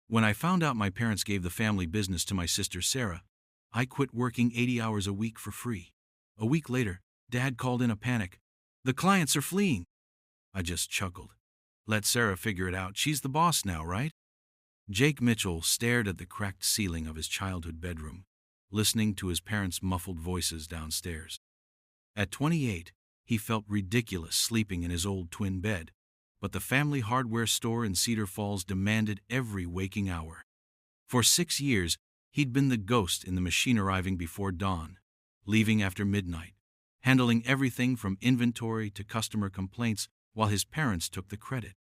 When I found out my parents gave the family business to my sister Sarah, I quit working 80 hours a week for free. A week later, Dad called in a panic. The clients are fleeing. I just chuckled. Let Sarah figure it out. She's the boss now, right? Jake Mitchell stared at the cracked ceiling of his childhood bedroom, listening to his parents' muffled voices downstairs. At 28, he felt ridiculous sleeping in his old twin bed, but the family hardware store in Cedar Falls demanded every waking hour. For 6 years, he'd been the ghost in the machine arriving before dawn, leaving after midnight, handling everything from inventory to customer complaints while his parents took the credit.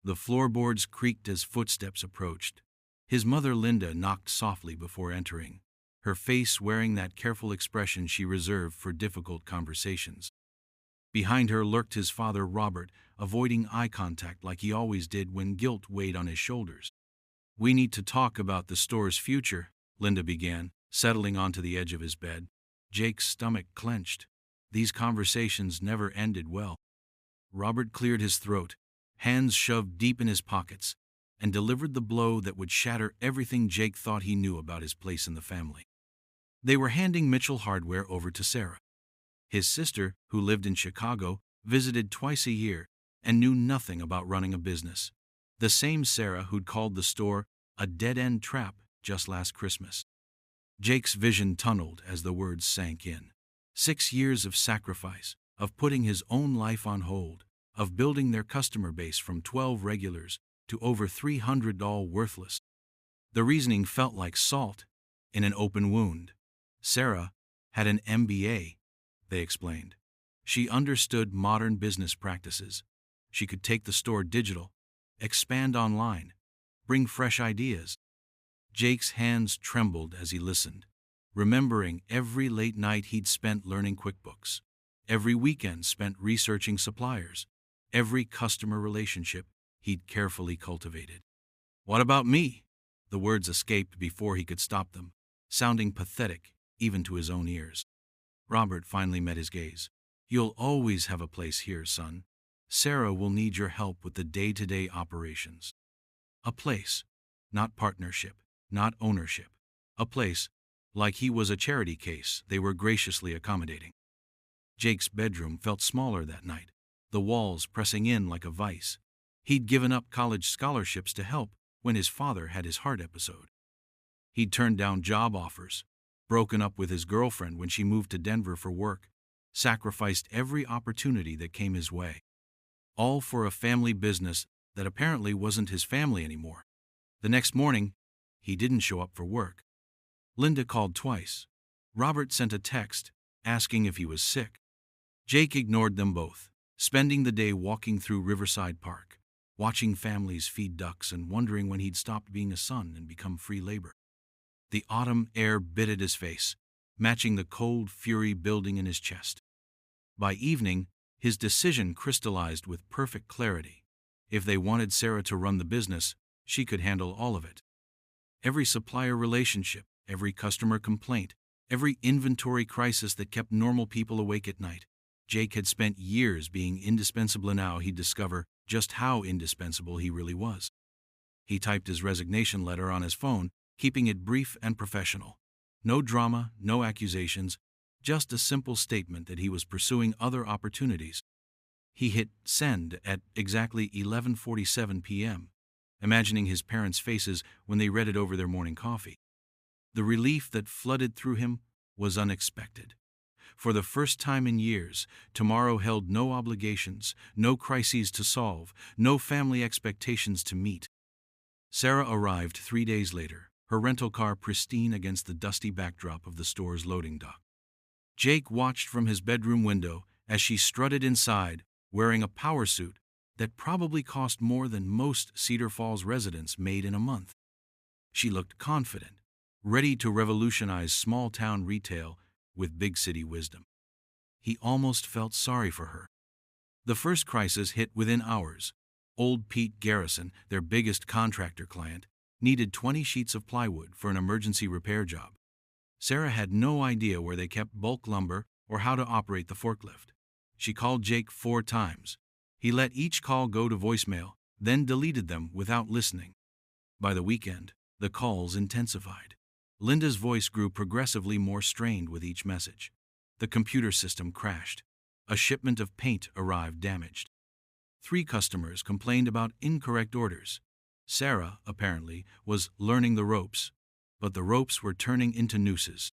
The floorboards creaked as footsteps approached. His mother Linda knocked softly before entering, her face wearing that careful expression she reserved for difficult conversations. Behind her lurked his father Robert, avoiding eye contact like he always did when guilt weighed on his shoulders. We need to talk about the store's future, Linda began, settling onto the edge of his bed. Jake's stomach clenched. These conversations never ended well. Robert cleared his throat, hands shoved deep in his pockets, and delivered the blow that would shatter everything Jake thought he knew about his place in the family. They were handing Mitchell hardware over to Sarah. His sister, who lived in Chicago, visited twice a year and knew nothing about running a business. The same Sarah who'd called the store a dead-end trap just last Christmas. Jake's vision tunneled as the words sank in. 6 years of sacrifice, of putting his own life on hold, of building their customer base from 12 regulars to over 300 all worthless. The reasoning felt like salt in an open wound. Sarah had an MBA, they explained. She understood modern business practices. She could take the store digital, expand online, bring fresh ideas. Jake's hands trembled as he listened, remembering every late night he'd spent learning QuickBooks, every weekend spent researching suppliers, every customer relationship he'd carefully cultivated. What about me? The words escaped before he could stop them, sounding pathetic even to his own ears. Robert finally met his gaze. You'll always have a place here, son. Sarah will need your help with the day-to-day operations. A place, not partnership, not ownership. A place, like he was a charity case, they were graciously accommodating. Jake's bedroom felt smaller that night, the walls pressing in like a vice. He'd given up college scholarships to help when his father had his heart episode. He'd turned down job offers, broken up with his girlfriend when she moved to Denver for work, sacrificed every opportunity that came his way. All for a family business that apparently wasn't his family anymore. The next morning, he didn't show up for work. Linda called twice. Robert sent a text asking if he was sick. Jake ignored them both, spending the day walking through Riverside Park, watching families feed ducks and wondering when he'd stopped being a son and become free labor. The autumn air bit at his face, matching the cold fury building in his chest. By evening, his decision crystallized with perfect clarity. If they wanted Sarah to run the business, she could handle all of it. Every supplier relationship, every customer complaint, every inventory crisis that kept normal people awake at night. Jake had spent years being indispensable, and now he'd discover just how indispensable he really was. He typed his resignation letter on his phone, keeping it brief and professional. No drama, no accusations, just a simple statement that he was pursuing other opportunities. He hit send at exactly 11:47 p.m., imagining his parents' faces when they read it over their morning coffee. The relief that flooded through him was unexpected. For the first time in years, tomorrow held no obligations, no crises to solve, no family expectations to meet. Sarah arrived 3 days later, her rental car pristine against the dusty backdrop of the store's loading dock. Jake watched from his bedroom window as she strutted inside, wearing a power suit that probably cost more than most Cedar Falls residents made in a month. She looked confident, ready to revolutionize small-town retail with big-city wisdom. He almost felt sorry for her. The first crisis hit within hours. Old Pete Garrison, their biggest contractor client, needed 20 sheets of plywood for an emergency repair job. Sarah had no idea where they kept bulk lumber or how to operate the forklift. She called Jake 4 times. He let each call go to voicemail, then deleted them without listening. By the weekend, the calls intensified. Linda's voice grew progressively more strained with each message. The computer system crashed. A shipment of paint arrived damaged. 3 customers complained about incorrect orders. Sarah, apparently, was learning the ropes, but the ropes were turning into nooses.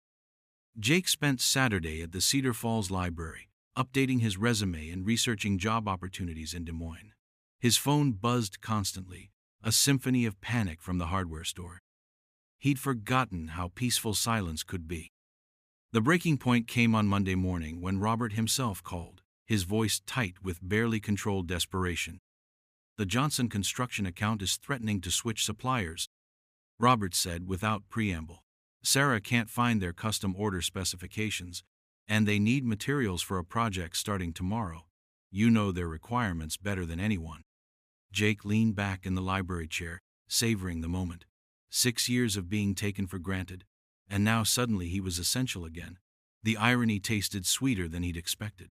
Jake spent Saturday at the Cedar Falls Library, updating his resume and researching job opportunities in Des Moines. His phone buzzed constantly, a symphony of panic from the hardware store. He'd forgotten how peaceful silence could be. The breaking point came on Monday morning when Robert himself called, his voice tight with barely controlled desperation. "The Johnson construction account is threatening to switch suppliers," Robert said without preamble. "Sarah can't find their custom order specifications, and they need materials for a project starting tomorrow. You know their requirements better than anyone." Jake leaned back in the library chair, savoring the moment. 6 years of being taken for granted, and now suddenly he was essential again. The irony tasted sweeter than he'd expected.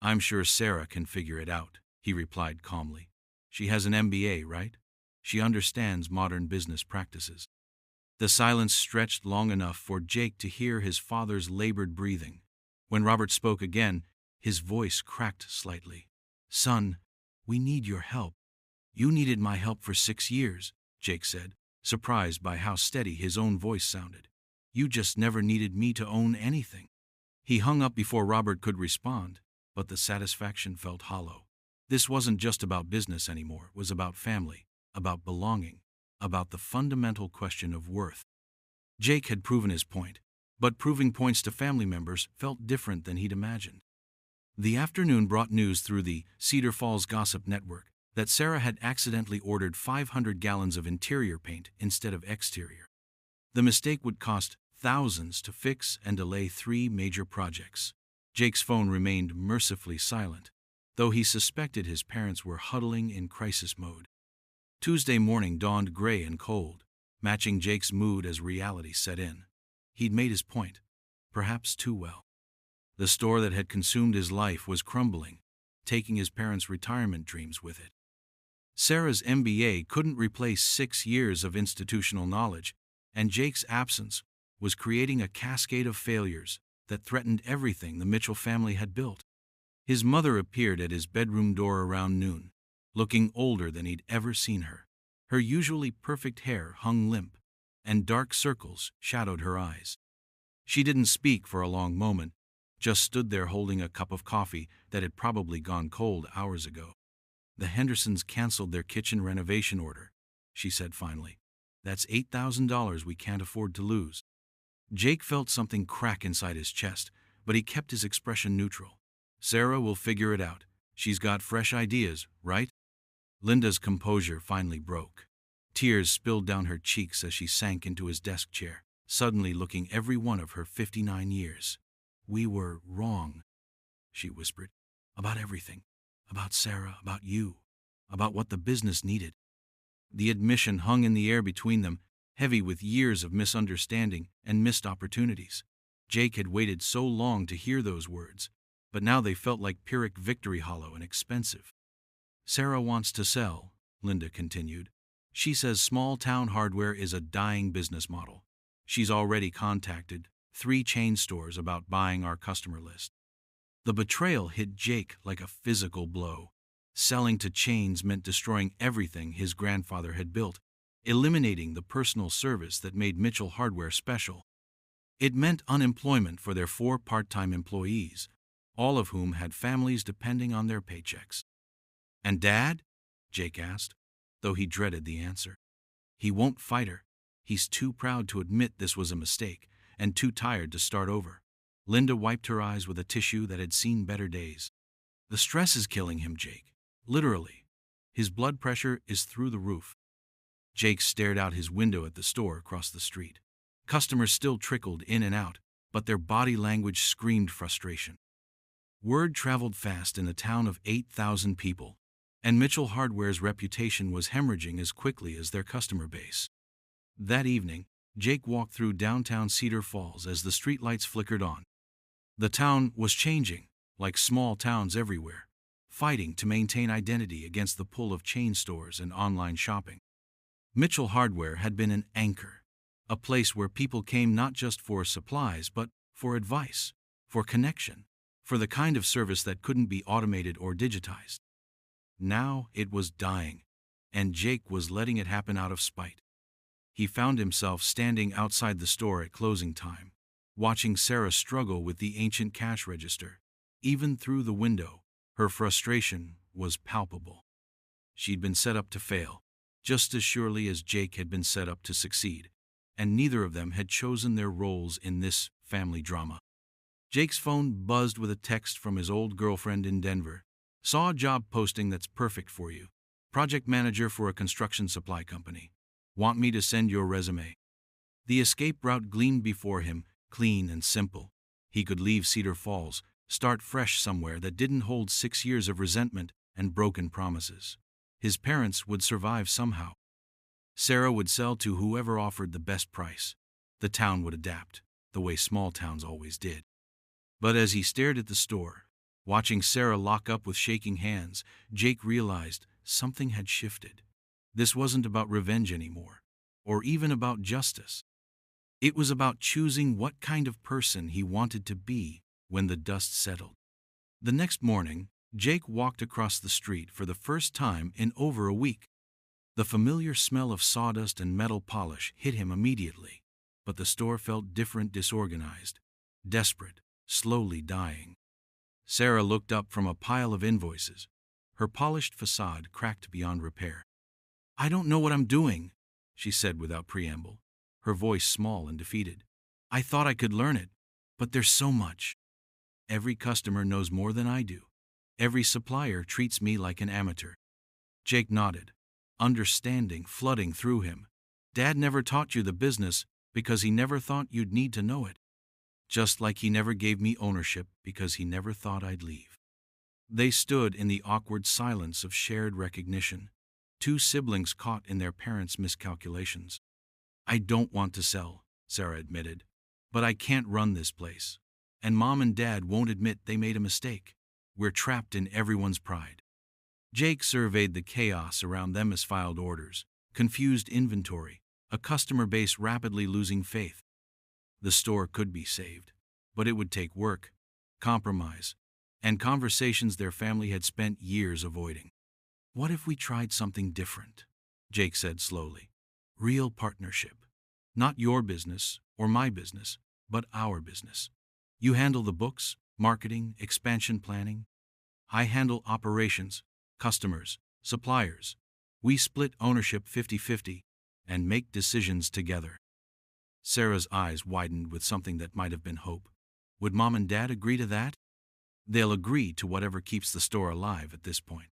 "I'm sure Sarah can figure it out," he replied calmly. "She has an MBA, right? She understands modern business practices." The silence stretched long enough for Jake to hear his father's labored breathing. When Robert spoke again, his voice cracked slightly. "Son, we need your help." "You needed my help for 6 years, Jake said, surprised by how steady his own voice sounded. "You just never needed me to own anything." He hung up before Robert could respond, but the satisfaction felt hollow. This wasn't just about business anymore, it was about family, about belonging, about the fundamental question of worth. Jake had proven his point, but proving points to family members felt different than he'd imagined. The afternoon brought news through the Cedar Falls Gossip Network that Sarah had accidentally ordered 500 gallons of interior paint instead of exterior. The mistake would cost thousands to fix and delay 3 major projects. Jake's phone remained mercifully silent, though he suspected his parents were huddling in crisis mode. Tuesday morning dawned gray and cold, matching Jake's mood as reality set in. He'd made his point, perhaps too well. The store that had consumed his life was crumbling, taking his parents' retirement dreams with it. Sarah's MBA couldn't replace 6 years of institutional knowledge, and Jake's absence was creating a cascade of failures that threatened everything the Mitchell family had built. His mother appeared at his bedroom door around noon, looking older than he'd ever seen her. Her usually perfect hair hung limp, and dark circles shadowed her eyes. She didn't speak for a long moment, just stood there holding a cup of coffee that had probably gone cold hours ago. "The Hendersons canceled their kitchen renovation order," she said finally. "That's $8,000 we can't afford to lose." Jake felt something crack inside his chest, but he kept his expression neutral. "Sarah will figure it out. She's got fresh ideas, right?" Linda's composure finally broke. Tears spilled down her cheeks as she sank into his desk chair, suddenly looking every one of her 59 years. "We were wrong," she whispered, "about everything. About Sarah, about you, about what the business needed." The admission hung in the air between them, heavy with years of misunderstanding and missed opportunities. Jake had waited so long to hear those words, but now they felt like Pyrrhic victory, hollow and expensive. "Sarah wants to sell," Linda continued. "She says small-town hardware is a dying business model. She's already contacted 3 chain stores about buying our customer list." The betrayal hit Jake like a physical blow. Selling to chains meant destroying everything his grandfather had built, eliminating the personal service that made Mitchell Hardware special. It meant unemployment for their 4 part-time employees, all of whom had families depending on their paychecks. "And Dad?" Jake asked, though he dreaded the answer. "He won't fight her. He's too proud to admit this was a mistake, and too tired to start over." Linda wiped her eyes with a tissue that had seen better days. "The stress is killing him, Jake. Literally. His blood pressure is through the roof." Jake stared out his window at the store across the street. Customers still trickled in and out, but their body language screamed frustration. Word traveled fast in a town of 8,000 people, and Mitchell Hardware's reputation was hemorrhaging as quickly as their customer base. That evening, Jake walked through downtown Cedar Falls as the streetlights flickered on. The town was changing, like small towns everywhere, fighting to maintain identity against the pull of chain stores and online shopping. Mitchell Hardware had been an anchor, a place where people came not just for supplies but for advice, for connection, for the kind of service that couldn't be automated or digitized. Now it was dying, and Jake was letting it happen out of spite. He found himself standing outside the store at closing time, watching Sarah struggle with the ancient cash register. Even through the window, her frustration was palpable. She'd been set up to fail, just as surely as Jake had been set up to succeed, and neither of them had chosen their roles in this family drama. Jake's phone buzzed with a text from his old girlfriend in Denver. Saw a job posting that's perfect for you. Project manager for a construction supply company. Want me to send your resume? The escape route gleamed before him, clean and simple. He could leave Cedar Falls, start fresh somewhere that didn't hold 6 years of resentment and broken promises. His parents would survive somehow. Sarah would sell to whoever offered the best price. The town would adapt, the way small towns always did. But as he stared at the store, watching Sarah lock up with shaking hands, Jake realized something had shifted. This wasn't about revenge anymore, or even about justice. It was about choosing what kind of person he wanted to be when the dust settled. The next morning, Jake walked across the street for the first time in over a week. The familiar smell of sawdust and metal polish hit him immediately, but the store felt different, disorganized, desperate, slowly dying. Sarah looked up from a pile of invoices, her polished facade cracked beyond repair. "I don't know what I'm doing," she said without preamble, her voice small and defeated. "I thought I could learn it, but there's so much. Every customer knows more than I do. Every supplier treats me like an amateur." Jake nodded, understanding flooding through him. "Dad never taught you the business because he never thought you'd need to know it. Just like he never gave me ownership because he never thought I'd leave." They stood in the awkward silence of shared recognition, two siblings caught in their parents' miscalculations. "I don't want to sell," Sarah admitted, "but I can't run this place. And Mom and Dad won't admit they made a mistake. We're trapped in everyone's pride." Jake surveyed the chaos around them: as filed orders, confused inventory, a customer base rapidly losing faith. The store could be saved, but it would take work, compromise, and conversations their family had spent years avoiding. "What if we tried something different?" Jake said slowly. "Real partnership. Not your business or my business, but our business. You handle the books, marketing, expansion planning. I handle operations, customers, suppliers. We split ownership 50-50 and make decisions together." Sarah's eyes widened with something that might have been hope. Would Mom and Dad agree to that? They'll agree to whatever keeps the store alive at this point.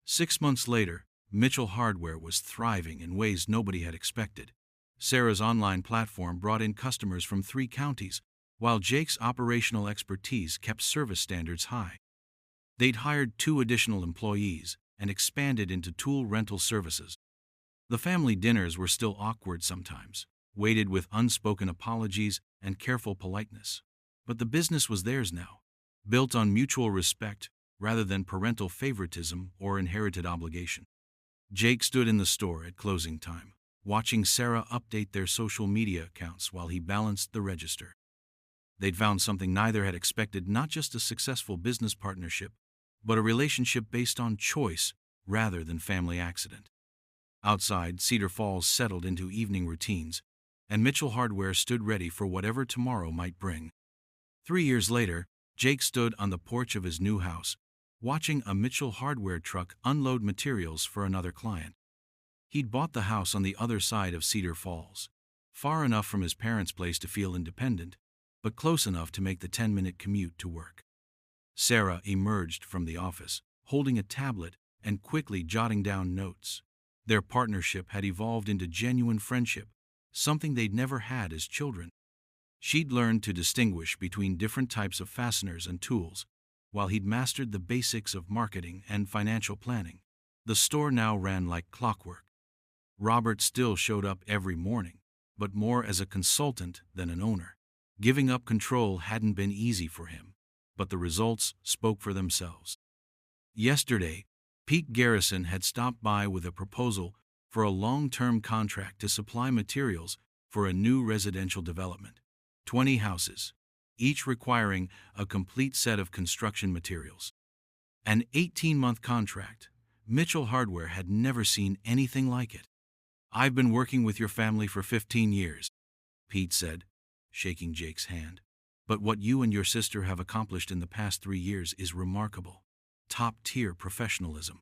6 months later, Mitchell Hardware was thriving in ways nobody had expected. Sarah's online platform brought in customers from 3 counties, while Jake's operational expertise kept service standards high. They'd hired 2 additional employees and expanded into tool rental services. The family dinners were still awkward sometimes, weighted with unspoken apologies and careful politeness. But the business was theirs now, built on mutual respect rather than parental favoritism or inherited obligation. Jake stood in the store at closing time, watching Sarah update their social media accounts while he balanced the register. They'd found something neither had expected: not just a successful business partnership, but a relationship based on choice rather than family accident. Outside, Cedar Falls settled into evening routines, and Mitchell Hardware stood ready for whatever tomorrow might bring. 3 years later, Jake stood on the porch of his new house, watching a Mitchell Hardware truck unload materials for another client. He'd bought the house on the other side of Cedar Falls, far enough from his parents' place to feel independent, but close enough to make the 10-minute commute to work. Sarah emerged from the office, holding a tablet and quickly jotting down notes. Their partnership had evolved into genuine friendship, something they'd never had as children. She'd learned to distinguish between different types of fasteners and tools, while he'd mastered the basics of marketing and financial planning. The store now ran like clockwork. Robert still showed up every morning, but more as a consultant than an owner. Giving up control hadn't been easy for him, but the results spoke for themselves. Yesterday, Pete Garrison had stopped by with a proposal for a long-term contract to supply materials for a new residential development. 20 houses, each requiring a complete set of construction materials. An 18-month contract. Mitchell Hardware had never seen anything like it. "I've been working with your family for 15 years, Pete said, shaking Jake's hand. "But what you and your sister have accomplished in the past 3 years is remarkable. Top-tier professionalism."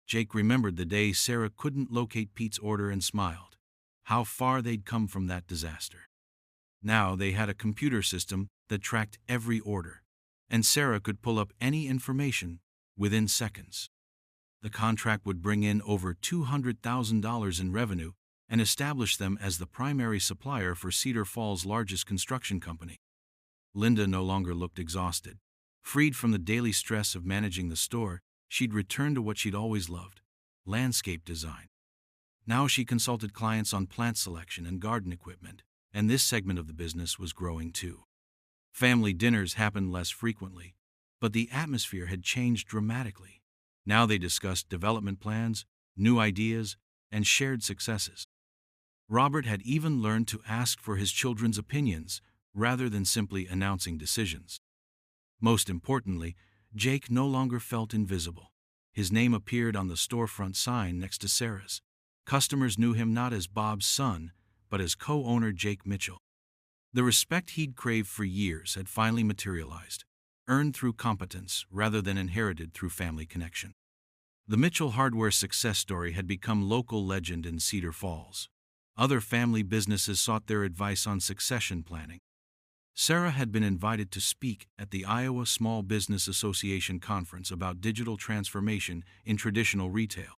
Jake remembered the day Sarah couldn't locate Pete's order and smiled. How far they'd come from that disaster. Now they had a computer system that tracked every order, and Sarah could pull up any information within seconds. The contract would bring in over $200,000 in revenue and establish them as the primary supplier for Cedar Falls' largest construction company. Linda no longer looked exhausted. Freed from the daily stress of managing the store, she'd returned to what she'd always loved: landscape design. Now she consulted clients on plant selection and garden equipment, and this segment of the business was growing too. Family dinners happened less frequently, but the atmosphere had changed dramatically. Now they discussed development plans, new ideas, and shared successes. Robert had even learned to ask for his children's opinions rather than simply announcing decisions. Most importantly, Jake no longer felt invisible. His name appeared on the storefront sign next to Sarah's. Customers knew him not as Bob's son, but as co-owner Jake Mitchell. The respect he'd craved for years had finally materialized, earned through competence rather than inherited through family connection. The Mitchell Hardware success story had become local legend in Cedar Falls. Other family businesses sought their advice on succession planning. Sarah had been invited to speak at the Iowa Small Business Association conference about digital transformation in traditional retail.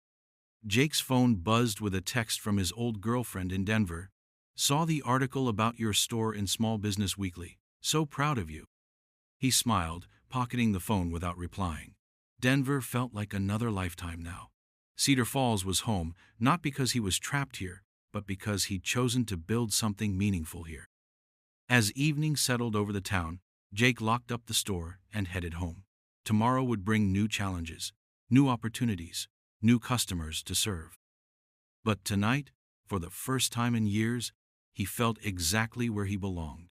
Jake's phone buzzed with a text from his old girlfriend in Denver. "Saw the article about your store in Small Business Weekly. So proud of you." He smiled, pocketing the phone without replying. Denver felt like another lifetime now. Cedar Falls was home, not because he was trapped here, but because he'd chosen to build something meaningful here. As evening settled over the town, Jake locked up the store and headed home. Tomorrow would bring new challenges, new opportunities, new customers to serve. But tonight, for the first time in years, he felt exactly where he belonged.